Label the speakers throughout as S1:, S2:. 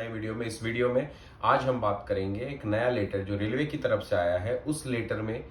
S1: नए वीडियो में। इस वीडियो में आज हम बात करेंगे एक नया लेटर जो रेलवे की तरफ से आया है, उस लेटर में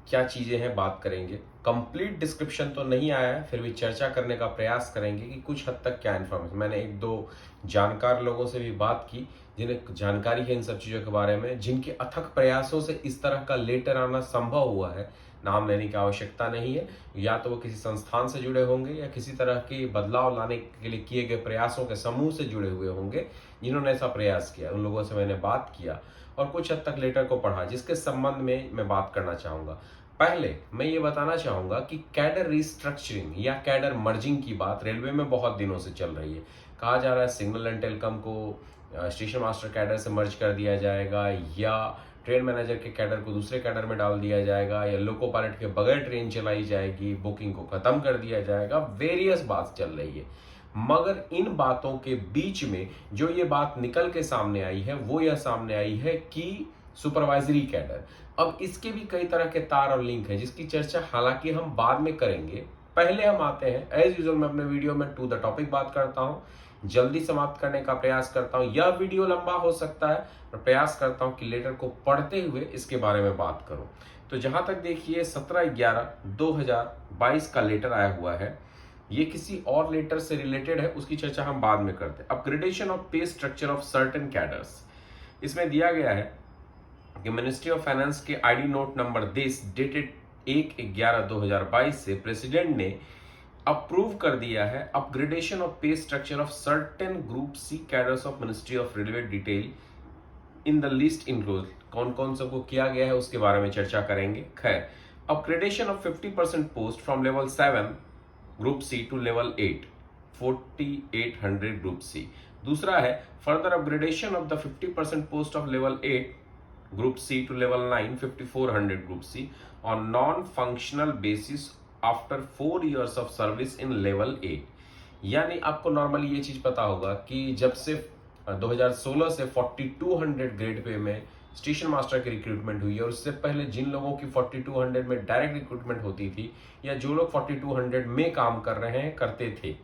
S1: क्या चीज़ें हैं बात करेंगे। कंप्लीट डिस्क्रिप्शन तो नहीं आया है, फिर भी चर्चा करने का प्रयास करेंगे कि कुछ हद तक क्या इन्फॉर्मेशन। मैंने एक दो जानकार लोगों से भी बात की जिन्हें जानकारी है इन सब चीज़ों के बारे में, जिनके अथक प्रयासों से इस तरह का लेटर आना संभव हुआ है। नाम लेने की आवश्यकता नहीं है, या तो वो किसी संस्थान से जुड़े होंगे या किसी तरह के बदलाव लाने के लिए किए गए प्रयासों के समूह से जुड़े हुए होंगे जिन्होंने ऐसा प्रयास किया। उन लोगों से मैंने बात किया और कुछ हद तक लेटर को पढ़ा, जिसके संबंध में मैं बात करना चाहूँगा। पहले मैं ये बताना चाहूँगा कि कैडर रिस्ट्रक्चरिंग या कैडर मर्जिंग की बात रेलवे में बहुत दिनों से चल रही है। कहा जा रहा है सिग्नल एंड टेलीकॉम को स्टेशन मास्टर कैडर से मर्ज कर दिया जाएगा, या ट्रेन मैनेजर के कैडर को दूसरे कैडर में डाल दिया जाएगा, या लोको पायलट के बगैर ट्रेन चलाई जाएगी, बुकिंग को खत्म कर दिया जाएगा। वेरियस बात चल रही है, मगर इन बातों के बीच में जो ये बात निकल के सामने आई है वो यह सामने आई है कि सुपरवाइजरी कैडर। अब इसके भी कई तरह के तार और लिंक है, जिसकी चर्चा हालांकि हम बाद में करेंगे। पहले हम आते हैं एज यूजुअल, मैं अपने वीडियो में टू द टॉपिक बात करता हूं, जल्दी समाप्त करने का प्रयास करता हूं। यह वीडियो लंबा हो सकता है, मैं प्रयास करता हूं कि लेटर को पढ़ते हुए इसके बारे में बात करूं। तो जहां तक देखिए 17/11/2022 का लेटर आया हुआ है, ये किसी और लेटर से रिलेटेड है, उसकी चर्चा हम बाद में करते हैं। Upgradation of pay structure of certain cadres, इसमें दिया गया है कि मिनिस्ट्री ऑफ फाइनेंस के आईडी नोट नंबर 10 डेटेड 1/11/2022 से प्रेसिडेंट ने अप्रूव कर दिया है upgradation of pay structure of certain group C cadres of ministry of railway detail in the list include. कौन कौन सबको किया गया है उसके बारे में चर्चा करेंगे। खैर, upgradation of 50% post from level 7 group C to level 8 4800 group C. दूसरा है further upgradation of the 50% post of level 8 group C to level 9 5400 group C on non functional basis after 4 years of service in level 8। यानी आपको normally ये चीज पता होगा कि जब से 2016 से 4200 ग्रेड पे में स्टेशन मास्टर की रिक्रूटमेंट हुई है, और उससे पहले जिन लोगों की 4200 में डायरेक्ट रिक्रूटमेंट होती थी, या जो लोग 4200 में काम कर रहे हैं करते थे,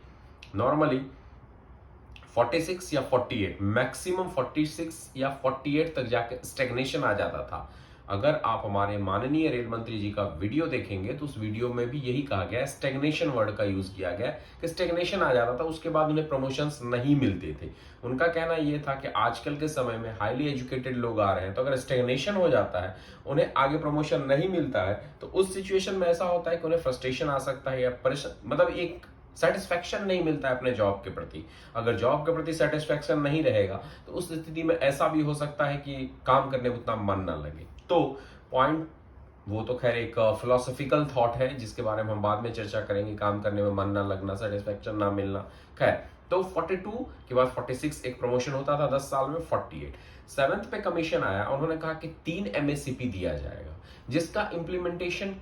S1: नॉर्मली 46 या 48, मैक्सिमम 46 या 48 तक जाके स्टेग्नेशन आ जाता था। अगर आप हमारे माननीय रेल मंत्री जी का वीडियो देखेंगे तो उस वीडियो में भी यही कहा गया है, स्टेग्नेशन वर्ड का यूज किया गया कि स्टेग्नेशन आ जाता था, उसके बाद उन्हें प्रमोशंस नहीं मिलते थे। उनका कहना यह था कि आजकल के समय में हाईली एजुकेटेड लोग आ रहे हैं, तो अगर स्टेग्नेशन हो जाता है, उन्हें आगे प्रमोशन नहीं मिलता है, तो उस सिचुएशन में ऐसा होता है कि उन्हें फ्रस्ट्रेशन आ सकता है, या परेशान, मतलब एक सेटिस्फैक्शन नहीं मिलता है अपने जॉब के प्रति। अगर जॉब के प्रति सेटिस्फैक्शन नहीं रहेगा तो उस स्थिति में ऐसा भी हो सकता है कि काम करने में उतना मन ना लगे। तो पॉइंट वो तो खैर एक फिलोसॉफिकल थॉट है, जिसके बारे में हम बाद में चर्चा करेंगे, काम करने में मन ना लगना, सेटिस्फैक्शन ना मिलना। खैर, तो 42 के बाद 46 एक प्रमोशन होता था 10 साल में, 48 7th पे कमीशन आया। उन्होंने कहा कि 3 MACP दिया जाएगा, जिसका इंप्लीमेंटेशन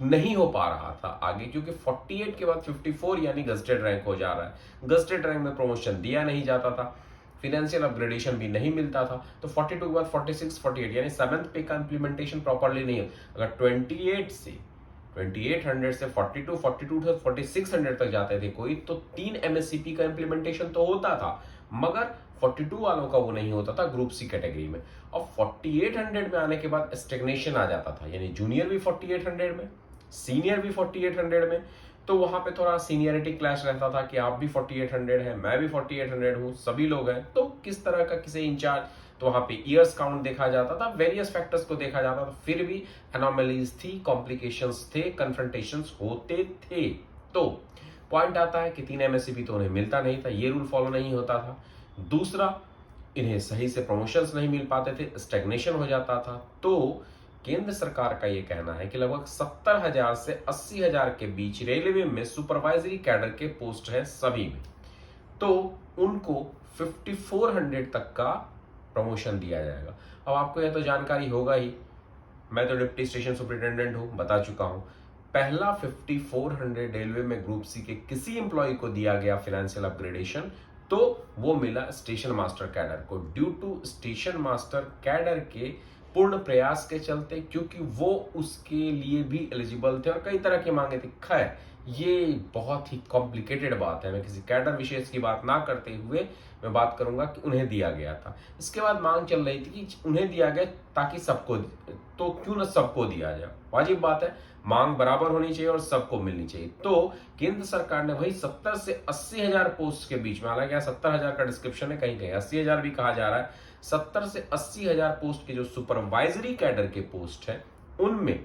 S1: नहीं हो पा रहा था आगे, क्योंकि 48 के बाद 54 यानी गस्टेड रैंक हो जा रहा है। गस्टेड रैंक में प्रमोशन दिया नहीं जाता था, फिनेंशियल अपग्रेडेशन भी नहीं मिलता था। तो 42 के बाद 46 48 यानी 7th पे का इंप्लीमेंटेशन प्रॉपर्ली नहीं है। अगर 2800 से 42 42 से 4600 तक जाते थे कोई, तो 3 MACP का इंप्लीमेंटेशन तो होता था, मगर 42 वालों का वो नहीं होता था ग्रुप सी कैटेगरी में। और 4800 में आने के बाद स्टेग्नेशन आ जाता था, यानी जूनियर भी 4800 में, सीनियर भी 4800 में। तो वहां पे थोड़ा सीनियरिटी क्लैश रहता था कि आप भी 4800 हैं, मैं भी 4800 हूं, सभी लोग हैं, तो किस तरह का किसे इंचार्ज, तो वहां पे ईयर्स काउंट देखा जाता था, वेरियस फैक्टर्स को देखा जाता था। फिर भी एनोमलीज थी, कॉम्प्लिकेशंस थे, कन्फ्रंटेशंस होते थे। तो पॉइंट आता है कि 3 MACP तो उन्हें मिलता नहीं था, ये रूल फॉलो नहीं होता था। दूसरा, इन्हें सही से प्रमोशंस नहीं मिल पाते थे, स्टेग्नेशन हो जाता था। तो केंद्र सरकार का यह कहना है कि लगभग 70,000 से 80,000 के बीच रेलवे में सुपरवाइजरी कैडर के पोस्ट हैं सभी में, तो उनको 5400 तक का प्रमोशन दिया जाएगा। अब आपको यह तो जानकारी होगा ही, मैं तो डिप्टी स्टेशन सुपरिटेंडेंट हूं, बता चुका हूं। पहला 5400 रेलवे में ग्रुप सी के किसी एम्प्लॉय को दिया गया फाइनेंशियल अपग्रेडेशन, तो वो मिला स्टेशन मास्टर कैडर को, due to station master cadre के पूर्ण प्रयास के चलते, क्योंकि वो उसके लिए भी एलिजिबल थे और कई तरह की मांगे थी। खैर, ये बहुत ही कॉम्प्लिकेटेड बात है। मैं किसी कैडर विशेष की बात ना करते हुए मैं बात करूंगा कि उन्हें दिया गया था। इसके बाद मांग चल रही थी कि उन्हें दिया गया ताकि सबको, तो क्यों ना सबको दिया जाए, वाजिब बात है, मांग बराबर होनी चाहिए और सबको मिलनी चाहिए। तो केंद्र सरकार ने वही 70 से 80,000 पोस्ट के बीच में, हालांकि 70,000 का डिस्क्रिप्शन है, कहीं कहीं 80,000 भी कहा जा रहा है, 70 से 80,000 पोस्ट के जो सुपरवाइजरी कैडर के पोस्ट है उनमें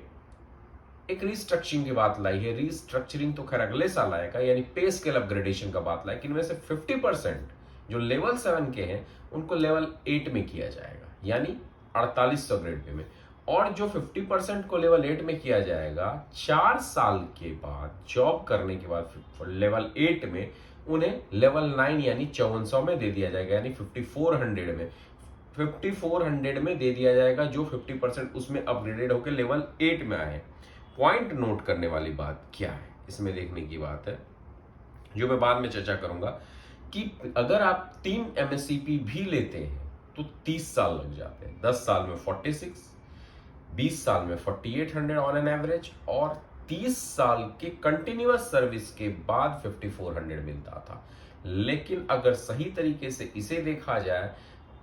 S1: एक रीस्ट्रक्चरिंग की बात लाई है। रीस्ट्रक्चरिंग तो खैर अगले साल आएगा, यानी पे स्केल अपग्रेडेशन का बात लाई कि इनमें से 50% जो लेवल 7 के हैं उनको लेवल 8 में किया जाएगा, यानी 4800 ग्रेड पे में। और जो 50% को लेवल 8 में किया जाएगा, 4 साल के बाद जॉब करने के बाद लेवल 8 में उन्हें लेवल 9 यानी 5400 में दे दिया जाएगा, यानी 5400 में दे दिया जाएगा, जो 50% उसमें अपग्रेडेड होकर लेवल 8 में आए। पॉइंट नोट करने वाली बात क्या है, इसमें देखने की बात है, जो मैं बाद में चर्चा करूंगा, कि अगर आप 3 MSCP भी लेते हैं तो 30 साल लग जाते हैं। 10 साल में 46, 20 साल में 4800 ऑन एन एवरेज, और 30 साल के कंटिन्यूअस सर्विस के बाद 5400 मिलता था। लेकिन अगर सही तरीके से इसे देखा जाए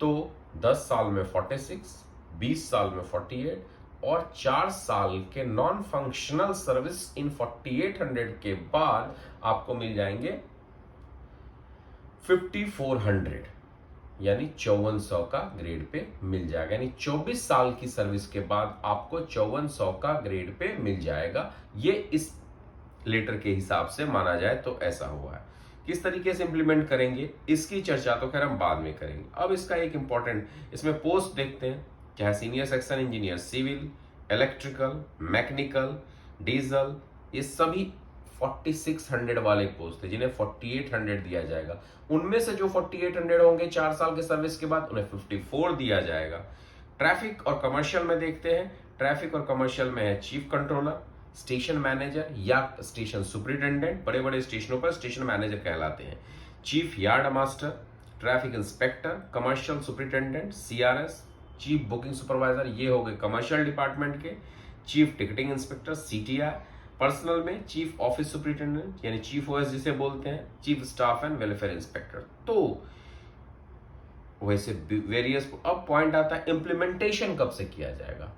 S1: तो 10 साल में 46, 20 साल में 48 और 4 साल के नॉन फंक्शनल सर्विस इन 4800 के बाद आपको मिल जाएंगे 5400, यानी 5400 का ग्रेड पे मिल जाएगा। यानी 24 साल की सर्विस के बाद आपको 5400 का ग्रेड पे मिल जाएगा। ये इस लेटर के हिसाब से माना जाए तो ऐसा हुआ है। किस तरीके से इंप्लीमेंट करेंगे इसकी चर्चा तो खैर हम बाद में करेंगे। अब इसका एक इंपॉर्टेंट इसमें पोस्ट देखते हैं, चाहे senior section engineer civil, electrical, mechanical, diesel, ये सभी 4600 वाले पोस्ट थे जिन्हें 4800 दिया जाएगा। उनमें से जो 4800 होंगे 4 साल के सर्विस के बाद उन्हें 54 दिया जाएगा। ट्रैफिक और कमर्शियल में देखते हैं। ट्रैफिक और कमर्शियल में है चीफ कंट्रोलर, स्टेशन मैनेजर या स्टेशन सुपरिटेंडेंट, बड़े बड़े स्टेशनों पर स्टेशन मैनेजर कहलाते हैं, chief yard master, traffic inspector, commercial superintendent, CRS, chief booking supervisor, ये हो गए कमर्शियल डिपार्टमेंट के, chief ticketing inspector CTR, personal में चीफ ऑफिस सुपरिटेंडेंट यानी चीफ OS जिसे बोलते हैं, chief staff and welfare inspector. तो वैसे वेरियस। अब पॉइंट आता है इम्प्लीमेंटेशन कब से किया जाएगा।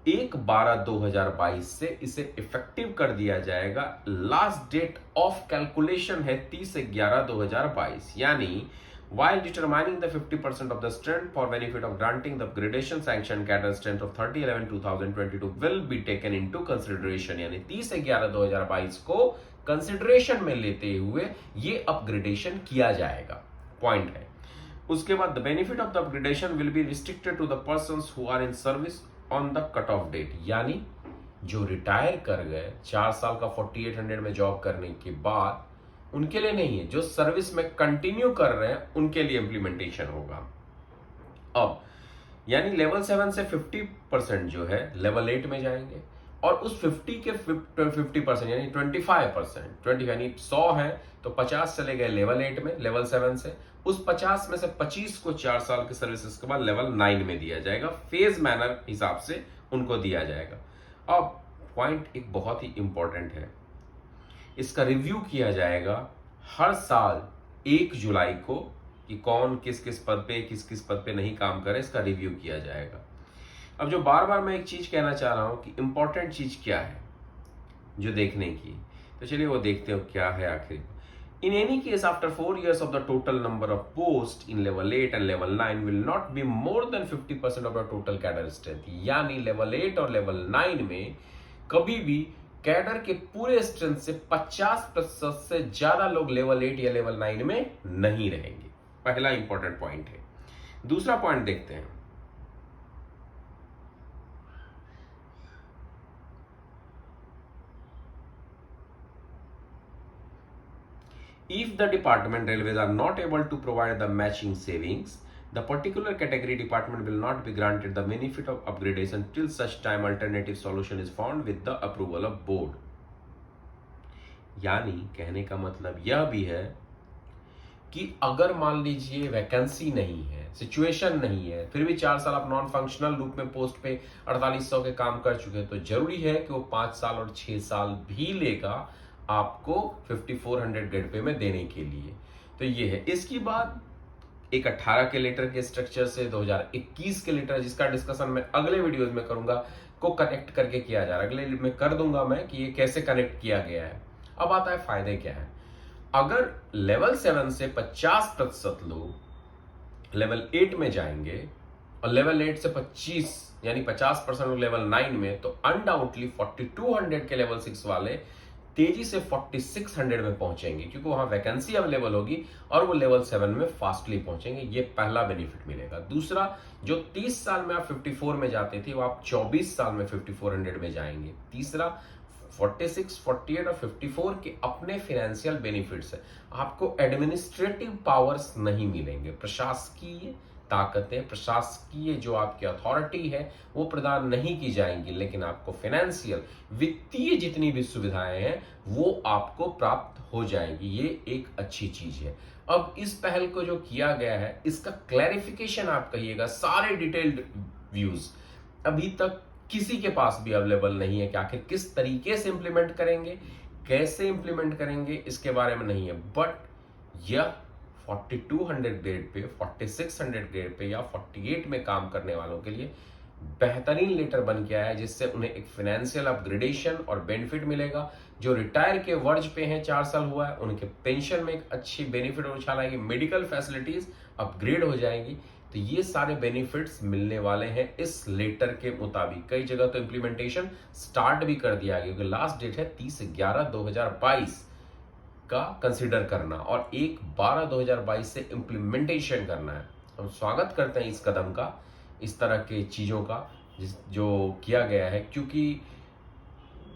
S1: 1/12/2022 से इसे इफेक्टिव कर दिया जाएगा। लास्ट डेट ऑफ कैलकुलेशन है 30/11/2022, यानी while determining the 50% of the strength for benefit of granting the upgradation sanction cadre strength of 30/11/2022 will be taken into consideration, यानी 30/11/2022 को कंसिडरेशन में लेते हुए ये अपग्रेडेशन किया जाएगा। पॉइंट है। उसके बाद the benefit of the upgradation will be restricted to the persons who are in service on the cut off date, यानी जो रिटायर कर गए 4 साल का 4800 में जॉब करने के बाद, उनके लिए नहीं है, जो सर्विस में कंटिन्यू कर रहे हैं उनके लिए इंप्लीमेंटेशन होगा। अब यानी लेवल 7 से 50% जो है लेवल 8 में जाएंगे, और उस 50 के 50% यानी 25%, यानी 100 है तो 50 चले गए लेवल 8 में, लेवल 7 से। उस 50 में से 25 को 4 साल के सर्विसेज के बाद लेवल 9 में दिया जाएगा, फेज मैनर हिसाब से उनको दिया जाएगा। अब पॉइंट एक बहुत ही इंपॉर्टेंट है, इसका रिव्यू किया जाएगा हर साल 1 जुलाई को कि कौन किस किस पद पे नहीं काम करे, इसका रिव्यू किया जाएगा। अब जो बार बार मैं एक चीज कहना चाह रहा हूं कि इंपॉर्टेंट चीज क्या है जो देखने की, तो चलिए वो देखते हो क्या है आखिर। In any case, after 4 years of the total number of posts in level 8 and level 9 will not be more than 50% of the total cadre strength, यानी level 8 और level 9 में कभी भी कैडर के पूरे स्ट्रेंथ से 50% से ज्यादा लोग लेवल 8 या लेवल 9 में नहीं रहेंगे। पहला इंपॉर्टेंट पॉइंट है। दूसरा पॉइंट देखते हैं, if the department railways are not able to provide the matching savings, the particular category department will not be granted the benefit of upgradation till such time alternative solution is found with the approval of board। यानी कहने का मतलब यह भी है कि अगर मान लीजिए वैकेंसी नहीं है, सिचुएशन नहीं है, फिर भी 4 साल आप नॉन फंक्शनल रूप में पोस्ट पे 4800 के काम कर चुके हैं, तो जरूरी है कि वो 5 साल और 6 साल भी लेगा आपको 5400 ग्रेड पे में देने के लिए। तो ये है। इसकी बाद एक 18 के लेटर के स्ट्रक्चर से 2021 के लेटर, जिसका डिस्कशन मैं अगले वीडियोज में करूंगा, को कनेक्ट करके किया जा रहा है। अगले में कर दूंगा मैं कि ये कैसे कनेक्ट किया गया है। अब आता है फायदे क्या है। अगर लेवल 7 से 50% लोग लेवल 8 में जाएंगे और लेवल 8 से 25 यानी 50% लोग लेवल 9 में, तो अनडाउटली 4200 के लेवल 6 वाले तेजी से 4600 में पहुंचेंगे, क्योंकि वहां वैकेंसी अवेलेबल होगी और वो लेवल 7 में फास्टली पहुंचेंगे। ये पहला बेनिफिट मिलेगा। दूसरा, जो 30 साल में आप 54 में जाते थे, वो आप 24 साल में 5400 में जाएंगे। तीसरा, 46, 48 और 54 के अपने फाइनेंशियल बेनिफिट्स है। आपको एडमिनिस्ट्रेटिव पावर्स नहीं मिलेंगे, प्रशासकीय ताकतें, प्रशासकीय जो आपकी अथॉरिटी है वो प्रदान नहीं की जाएंगी, लेकिन आपको फाइनेंशियल, वित्तीय जितनी भी सुविधाएं हैं वो आपको प्राप्त हो जाएगी। ये एक अच्छी चीज है। अब इस पहल को जो किया गया है, इसका क्लैरिफिकेशन आप कहिएगा, सारे डिटेल्ड व्यूज अभी तक किसी के पास भी अवेलेबल नहीं है कि आखिर किस तरीके से इंप्लीमेंट करेंगे, कैसे इंप्लीमेंट करेंगे, इसके बारे में नहीं है। बट यह 4200 ग्रेड पे, 4600 ग्रेड पे या 48 में काम करने वालों के लिए बेहतरीन लेटर बन के आया है, जिससे उन्हें एक फाइनेंशियल अपग्रेडेशन और बेनिफिट मिलेगा। जो रिटायर के वर्ज पे हैं, 4 साल हुआ है, उनके पेंशन में एक अच्छी बेनिफिट और उछाल आएगी, मेडिकल फैसिलिटीज अपग्रेड हो जाएंगी। तो ये सारे बेनिफिट्स मिलने वाले हैं इस लेटर के मुताबिक। कई जगह तो इंप्लीमेंटेशन स्टार्ट भी कर दिया गया, क्योंकि लास्ट डेट है 30/11/2022 का कंसिडर करना और 1/12/2022 से इंप्लीमेंटेशन करना है। हम स्वागत करते हैं इस कदम का, इस तरह के चीजों का जो किया गया है, क्योंकि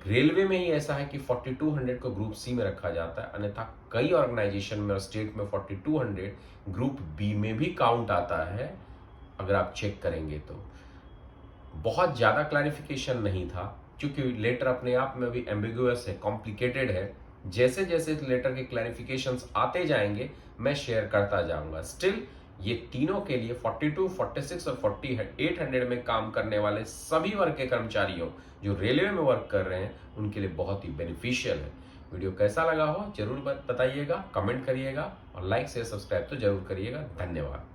S1: रेलवे में ही ऐसा है कि 4200 को ग्रुप सी में रखा जाता है, अन्यथा कई ऑर्गेनाइजेशन में और स्टेट में 4200 ग्रुप बी में भी काउंट आता है। अगर आप चेक करेंगे तो बहुत ज्यादा क्लैरिफिकेशन नहीं था, क्योंकि लेटर अपने आप में भी एम्बिगुअस है, कॉम्प्लिकेटेड है। जैसे जैसे इस लेटर के क्लैरिफिकेशंस आते जाएंगे मैं शेयर करता जाऊंगा। स्टिल ये तीनों के लिए 42, 46 और 4800 में काम करने वाले सभी वर्ग के कर्मचारियों जो रेलवे में वर्क कर रहे हैं, उनके लिए बहुत ही बेनिफिशियल है। वीडियो कैसा लगा हो जरूर बताइएगा, कमेंट करिएगा और लाइक शेयर सब्सक्राइब तो जरूर करिएगा। धन्यवाद।